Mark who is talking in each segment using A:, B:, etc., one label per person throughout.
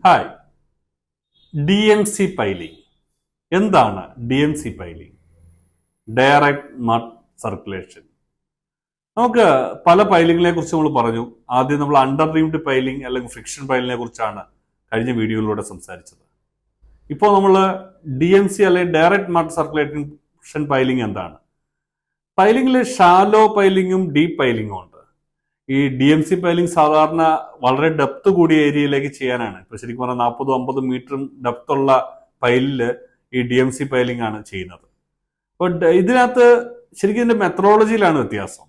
A: Hi. DMC piling എന്താണ്? DMC piling direct mud circulation. നമുക്ക് പല പൈലിങ്ങിനെ കുറിച്ച് നമ്മൾ പറഞ്ഞു. ആദ്യം നമ്മൾ അണ്ടർ റീംഡ് പൈലിംഗ് അല്ലെങ്കിൽ ഫ്രിക്ഷൻ പൈലിനെ കുറിച്ചാണ് കഴിഞ്ഞ വീഡിയോയിലൂടെ സംസാരിച്ചത്. ഇപ്പോൾ നമ്മൾ DMC അല്ലെങ്കിൽ ഡയറക്റ്റ് മഡ് സർക്കുലേഷൻ പൈലിംഗ് എന്താണ്? പൈലിംഗിൽ ഷാലോ പൈലിങ്ങും ഡീപ്പ് പൈലിങ്ങും ഉണ്ട്. ഈ DMC പൈലിംഗ് സാധാരണ വളരെ ഡെപ്ത് കൂടിയ ഏരിയയിലേക്ക് ചെയ്യാനാണ്. ഇപ്പൊ ശരിക്കും പറഞ്ഞാൽ 40-50 മീറ്ററും ഡെപ്ത് ഉള്ള പൈലില് ഈ DMC പൈലിംഗ് ആണ് ചെയ്യുന്നത്. അപ്പോൾ ഇതിനകത്ത് ശരിക്കും ഇതിന്റെ മെത്തഡോളജിയിലാണ് വ്യത്യാസം.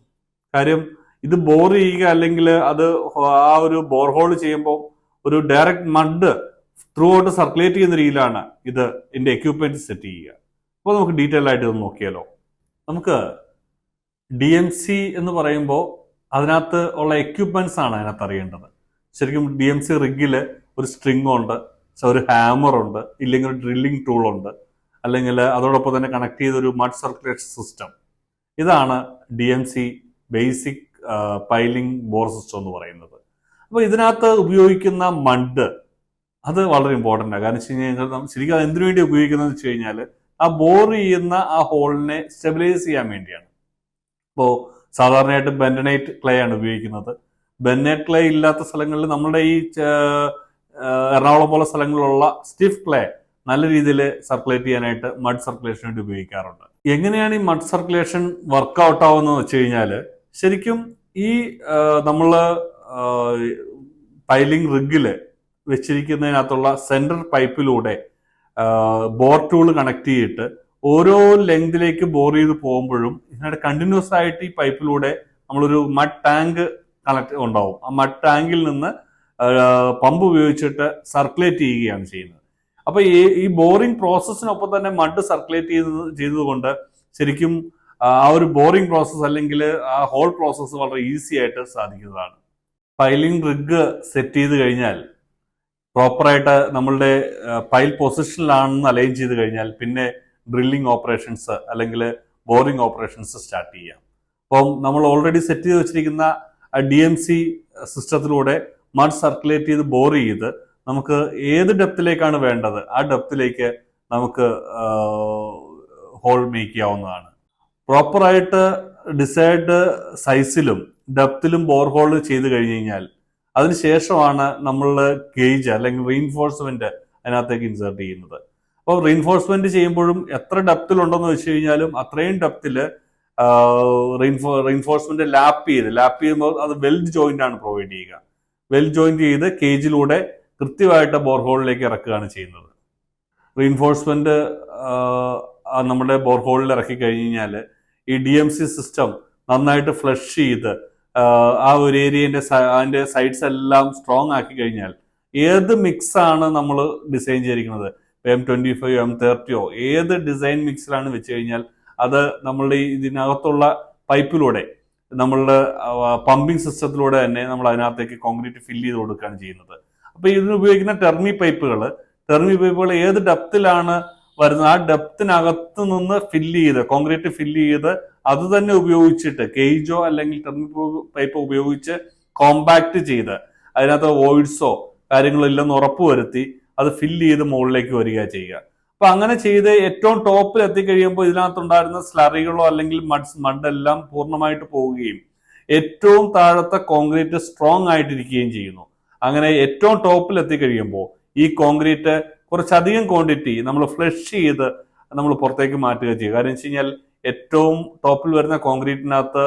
A: കാര്യം ഇത് ബോർ ചെയ്യുക അല്ലെങ്കിൽ അത് ആ ഒരു ബോർഹോൾ ചെയ്യുമ്പോൾ ഒരു direct mud through out circulate ചെയ്യുന്ന രീതിയിലാണ് ഇത് ഇതിന്റെ എക്യുപ്മെന്റ് സെറ്റ് ചെയ്യുക. അപ്പോൾ നമുക്ക് ഡീറ്റെയിൽ ആയിട്ട് ഇത് നോക്കിയാലോ. നമുക്ക് DMC എന്ന് പറയുമ്പോൾ അതിനകത്ത് ഉള്ള എക്യുപ്മെന്റ്സ് ആണ് അതിനകത്ത് അറിയേണ്ടത്. ശരിക്കും DMC റിഗില് ഒരു സ്ട്രിങ് ഉണ്ട്, ഒരു ഹാമർ ഉണ്ട്, ഇല്ലെങ്കിൽ ഒരു ഡ്രില്ലിംഗ് ടൂൾ ഉണ്ട്, അല്ലെങ്കിൽ അതോടൊപ്പം തന്നെ കണക്ട് ചെയ്തൊരു മഡ് സർക്കുലേഷൻ സിസ്റ്റം. ഇതാണ് DMC basic piling bore system എന്ന് പറയുന്നത്. അപ്പോൾ ഇതിനകത്ത് ഉപയോഗിക്കുന്ന മഡ് അത് വളരെ ഇമ്പോർട്ടൻ്റ് ആണ്. കാരണം വെച്ച് കഴിഞ്ഞാൽ ശരിക്കും അത് എന്തിനു വേണ്ടി ഉപയോഗിക്കുന്നത് വെച്ച് കഴിഞ്ഞാൽ ആ ബോർ ചെയ്യുന്ന ആ ഹോളിനെ സ്റ്റെബിലൈസ് ചെയ്യാൻ വേണ്ടിയാണ്. ഇപ്പോൾ സാധാരണയായിട്ട് ബെന്നൈറ്റ് ക്ലേ ആണ് ഉപയോഗിക്കുന്നത്. ബെന്നൈറ്റ് ക്ലേ ഇല്ലാത്ത സ്ഥലങ്ങളിൽ നമ്മുടെ ഈ എറണാകുളം പോലെ സ്ഥലങ്ങളിലുള്ള സ്റ്റിഫ് ക്ലേ നല്ല രീതിയിൽ സർക്കുലേറ്റ് ചെയ്യാനായിട്ട് മഡ് സർക്കുലേഷന് വേണ്ടി ഉപയോഗിക്കാറുണ്ട്. എങ്ങനെയാണ് ഈ മഡ് സർക്കുലേഷൻ വർക്ക്ഔട്ട് ആവുന്നത് വെച്ച് കഴിഞ്ഞാൽ ശരിക്കും ഈ നമ്മൾ പൈലിംഗ് റിഗില് വെച്ചിരിക്കുന്നതിനകത്തുള്ള സെൻട്രൽ പൈപ്പിലൂടെ ബോർ ടൂൾ കണക്ട് ചെയ്തിട്ട് ഓരോ ലെങ്തിലേക്ക് ബോർ ചെയ്ത് പോകുമ്പോഴും ഇതിനായിട്ട് കണ്ടിന്യൂസ് ആയിട്ട് ഈ പൈപ്പിലൂടെ നമ്മളൊരു മഡ് ടാങ്ക് കണക്ട് ഉണ്ടാവും. ആ മഡ് ടാങ്കിൽ നിന്ന് പമ്പ് ഉപയോഗിച്ചിട്ട് സർക്കുലേറ്റ് ചെയ്യുകയാണ് ചെയ്യുന്നത്. അപ്പൊ ഈ ബോറിംഗ് പ്രോസസ്സിനൊപ്പം തന്നെ മഡ് സർക്കുലേറ്റ് ചെയ്തതുകൊണ്ട് ശരിക്കും ആ ഒരു ബോറിംഗ് പ്രോസസ്സ് അല്ലെങ്കിൽ ആ ഹോൾ പ്രോസസ്സ് വളരെ ഈസി ആയിട്ട് സാധിക്കുന്നതാണ്. പൈലിംഗ് റിഗ് സെറ്റ് ചെയ്ത് കഴിഞ്ഞാൽ പ്രോപ്പറായിട്ട് നമ്മളുടെ പൈൽ പൊസിഷനിലാണെന്ന് അലൈൻ ചെയ്ത് കഴിഞ്ഞാൽ പിന്നെ ഡ്രില്ലിംഗ് ഓപ്പറേഷൻസ് അല്ലെങ്കിൽ ബോറിംഗ് ഓപ്പറേഷൻസ് സ്റ്റാർട്ട് ചെയ്യാം. അപ്പം നമ്മൾ ഓൾറെഡി സെറ്റ് ചെയ്ത് വെച്ചിരിക്കുന്ന DMC സിസ്റ്റത്തിലൂടെ മഡ് സർക്കുലേറ്റ് ചെയ്ത് ബോർ ചെയ്ത് നമുക്ക് ഏത് ഡെപ്തിലേക്കാണ് വേണ്ടത് ആ ഡെപ്തിലേക്ക് നമുക്ക് ഹോൾ മേക്ക് ചെയ്യാവുന്നതാണ്. പ്രോപ്പറായിട്ട് ഡിസൈഡ് സൈസിലും ഡെപ്തിലും ബോർ ഹോൾ ചെയ്ത് കഴിഞ്ഞ് കഴിഞ്ഞാൽ അതിനുശേഷമാണ് നമ്മൾ ഗേജ് അല്ലെങ്കിൽ റീഇൻഫോഴ്സ്മെന്റ് അതിനകത്തേക്ക് ഇൻസേർട്ട് ചെയ്യുന്നത്. അപ്പോൾ റീഇൻഫോഴ്സ്മെന്റ് ചെയ്യുമ്പോഴും എത്ര ഡെപ്തിലുണ്ടെന്ന് വെച്ച് കഴിഞ്ഞാലും അത്രയും ഡെപ്തില് റീഇൻഫോഴ്സ്മെന്റ് ലാപ്പ് ചെയ്യുമ്പോൾ അത് വെൽഡ് ജോയിന്റ് ആണ് പ്രൊവൈഡ് ചെയ്യുക. വെൽഡ് ജോയിന്റ് ചെയ്ത് കേജിലൂടെ കൃത്യമായിട്ട് ബോർഹോളിലേക്ക് ഇറക്കുകയാണ് ചെയ്യുന്നത്. റീഇൻഫോഴ്സ്മെന്റ് നമ്മുടെ ബോർഹോളിൽ ഇറക്കി കഴിഞ്ഞ് കഴിഞ്ഞാൽ ഈ DMC സിസ്റ്റം നന്നായിട്ട് ഫ്ലഷ് ചെയ്ത് ആ ഒരു ഏരിയന്റെ അതിന്റെ സൈഡ്സ് എല്ലാം സ്ട്രോങ് ആക്കി കഴിഞ്ഞാൽ ഏത് മിക്സ് ആണ് നമ്മൾ ഡിസൈൻ ചെയ്തിരിക്കുന്നത്, M25 M30 ഏത് ഡിസൈൻ മിക്സിലാണ് വെച്ച് കഴിഞ്ഞാൽ അത് നമ്മളുടെ ഇതിനകത്തുള്ള പൈപ്പിലൂടെ നമ്മളുടെ പമ്പിംഗ് സിസ്റ്റത്തിലൂടെ തന്നെ നമ്മൾ അതിനകത്തേക്ക് കോൺക്രീറ്റ് ഫില്ല് ചെയ്ത് കൊടുക്കുകയാണ് ചെയ്യുന്നത്. അപ്പൊ ഇതിന് ഉപയോഗിക്കുന്ന ടെർമി പൈപ്പുകൾ ഏത് ഡെപ്തിലാണ് വരുന്നത് ആ ഡെപ്തിനകത്ത് നിന്ന് കോൺക്രീറ്റ് ഫില്ല് ചെയ്ത് അത് തന്നെ ഉപയോഗിച്ചിട്ട് കേജോ അല്ലെങ്കിൽ ടെർമി പൈപ്പ് ഉപയോഗിച്ച് കോമ്പാക്ട് ചെയ്ത് അതിനകത്ത് വോയിഡ്സോ കാര്യങ്ങളോ ഇല്ലെന്ന് ഉറപ്പുവരുത്തി അത് ഫില്ല് ചെയ്ത് മുകളിലേക്ക് വരിക ചെയ്യുക. അപ്പൊ അങ്ങനെ ചെയ്ത് ഏറ്റവും ടോപ്പിൽ എത്തിക്കഴിയുമ്പോൾ ഇതിനകത്തുണ്ടായിരുന്ന സ്ലറികളോ അല്ലെങ്കിൽ മഡെല്ലാം പൂർണ്ണമായിട്ട് പോവുകയും ഏറ്റവും താഴത്തെ കോൺക്രീറ്റ് സ്ട്രോങ് ആയിട്ടിരിക്കുകയും ചെയ്യുന്നു. അങ്ങനെ ഏറ്റവും ടോപ്പിൽ എത്തിക്കഴിയുമ്പോൾ ഈ കോൺക്രീറ്റ് കുറച്ചധികം ക്വാണ്ടിറ്റി നമ്മൾ ഫ്ലഷ് ചെയ്ത് നമ്മൾ പുറത്തേക്ക് മാറ്റുക ചെയ്യുക. കാര്യം വെച്ച് കഴിഞ്ഞാൽ ഏറ്റവും ടോപ്പിൽ വരുന്ന കോൺക്രീറ്റിനകത്ത്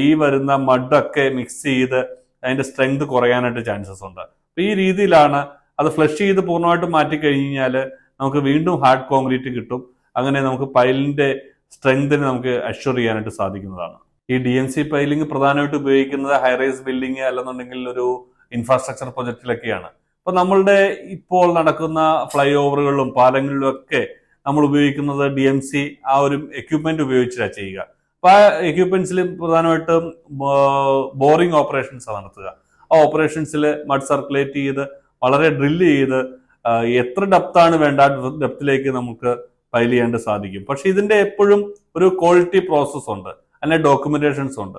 A: ഈ വരുന്ന മഡൊക്കെ മിക്സ് ചെയ്ത് അതിന്റെ സ്ട്രെങ്ത് കുറയാനായിട്ട് ചാൻസസ് ഉണ്ട്. അപ്പൊ ഈ രീതിയിലാണ് അത് ഫ്ലഷ് ചെയ്ത് പൂർണ്ണമായിട്ട് മാറ്റി കഴിഞ്ഞാൽ നമുക്ക് വീണ്ടും ഹാർഡ് കോൺക്രീറ്റ് കിട്ടും. അങ്ങനെ നമുക്ക് പൈലിന്റെ സ്ട്രെങ്തിനെ നമുക്ക് അഷ്വർ ചെയ്യാനായിട്ട് സാധിക്കുന്നതാണ്. ഈ DMC പൈലിംഗ് പ്രധാനമായിട്ട് ഉപയോഗിക്കുന്നത് ഹൈറൈസ് ബിൽഡിംഗ് അല്ലെന്നുണ്ടെങ്കിൽ ഒരു ഇൻഫ്രാസ്ട്രക്ചർ പ്രൊജക്റ്റിലൊക്കെയാണ്. അപ്പൊ നമ്മളുടെ ഇപ്പോൾ നടക്കുന്ന ഫ്ലൈ ഓവറുകളിലും പാലങ്ങളിലും ഒക്കെ നമ്മൾ ഉപയോഗിക്കുന്നത് DMC ആ ഒരു എക്യുപ്മെന്റ് ഉപയോഗിച്ചിട്ടാണ് ചെയ്യുക. അപ്പൊ ആ എക്യുപ്മെന്റ്സിൽ പ്രധാനമായിട്ടും ബോറിംഗ് ഓപ്പറേഷൻസ് നടത്തുക. ആ ഓപ്പറേഷൻസിൽ മഡ് സർക്കുലേറ്റ് ചെയ്ത് വളരെ ഡ്രില്ല് ചെയ്ത് എത്ര ഡെപ്താണ് വേണ്ട ആ ഡെപ്തിലേക്ക് നമുക്ക് പൈൽ ചെയ്യാണ്ട് സാധിക്കും. പക്ഷെ ഇതിന്റെ എപ്പോഴും ഒരു ക്വാളിറ്റി പ്രോസസ് ഉണ്ട്, അതിന്റെ ഡോക്യുമെന്റേഷൻസ് ഉണ്ട്,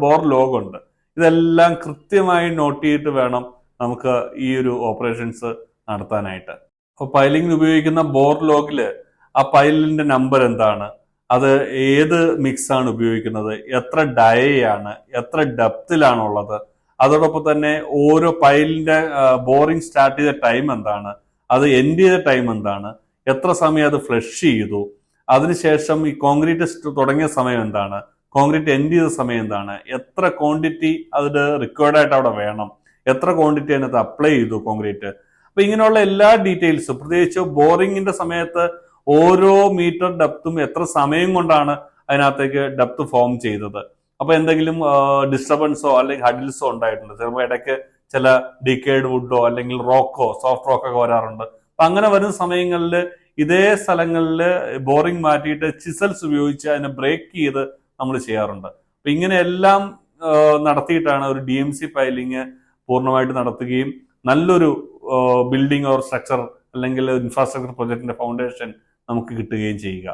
A: ബോർ ലോഗ് ഉണ്ട്. ഇതെല്ലാം കൃത്യമായി നോട്ട് ചെയ്തിട്ട് വേണം നമുക്ക് ഈ ഒരു ഓപ്പറേഷൻസ് നടത്താനായിട്ട്. അപ്പോൾ പൈലിങ്ങിന് ഉപയോഗിക്കുന്ന ബോർ ലോഗില് ആ പൈലിന്റെ നമ്പർ എന്താണ്, അത് ഏത് മിക്സ് ആണ് ഉപയോഗിക്കുന്നത്, എത്ര ഡയയാണ്, എത്ര ഡെപ്തിലാണുള്ളത്, അതോടൊപ്പം തന്നെ ഓരോ പൈലിന്റെ ബോറിംഗ് സ്റ്റാർട്ട് ചെയ്ത ടൈം എന്താണ്, അത് എൻഡ് ചെയ്ത ടൈം എന്താണ്, എത്ര സമയം അത് ഫ്ലഷ് ചെയ്തു, അതിനുശേഷം ഈ കോൺക്രീറ്റ് തുടങ്ങിയ സമയം എന്താണ്, കോൺക്രീറ്റ് എൻഡ് ചെയ്ത സമയം എന്താണ്, എത്ര ക്വാണ്ടിറ്റി അതിന് റിക്വയർഡ് ആയിട്ട് അവിടെ വേണം, എത്ര ക്വാണ്ടിറ്റി അതിനകത്ത് അപ്ലൈ ചെയ്തു കോൺക്രീറ്റ്. അപ്പൊ ഇങ്ങനെയുള്ള എല്ലാ ഡീറ്റെയിൽസും, പ്രത്യേകിച്ച് ബോറിങ്ങിന്റെ സമയത്ത് ഓരോ മീറ്റർ ഡെപ്തും എത്ര സമയം കൊണ്ടാണ് അതിനകത്തേക്ക് ഡെപ്ത് ഫോം ചെയ്തത്, അപ്പൊ എന്തെങ്കിലും ഡിസ്റ്റർബൻസോ അല്ലെങ്കിൽ ഹഡിൽസോ ഉണ്ടായിട്ടുണ്ട്, ചിലപ്പോൾ ഇടയ്ക്ക് ചില ഡിക്കേഡ് വുഡോ അല്ലെങ്കിൽ റോക്കോ സോഫ്റ്റ് റോക്കോ ഒക്കെ വരാറുണ്ട്. അപ്പൊ അങ്ങനെ വരുന്ന സമയങ്ങളിൽ ഇതേ സ്ഥലങ്ങളിൽ ബോറിംഗ് മാറ്റിയിട്ട് ചിസൽസ് ഉപയോഗിച്ച് അതിനെ ബ്രേക്ക് ചെയ്ത് നമ്മൾ ചെയ്യാറുണ്ട്. അപ്പൊ ഇങ്ങനെയെല്ലാം നടത്തിയിട്ടാണ് ഒരു DMC പൈലിംഗ് പൂർണ്ണമായിട്ട് നടത്തുകയും നല്ലൊരു ബിൽഡിംഗ് ഓർ സ്ട്രക്ചർ അല്ലെങ്കിൽ ഇൻഫ്രാസ്ട്രക്ചർ പ്രൊജക്ടിന്റെ ഫൗണ്ടേഷൻ നമുക്ക് കിട്ടുകയും ചെയ്യുക.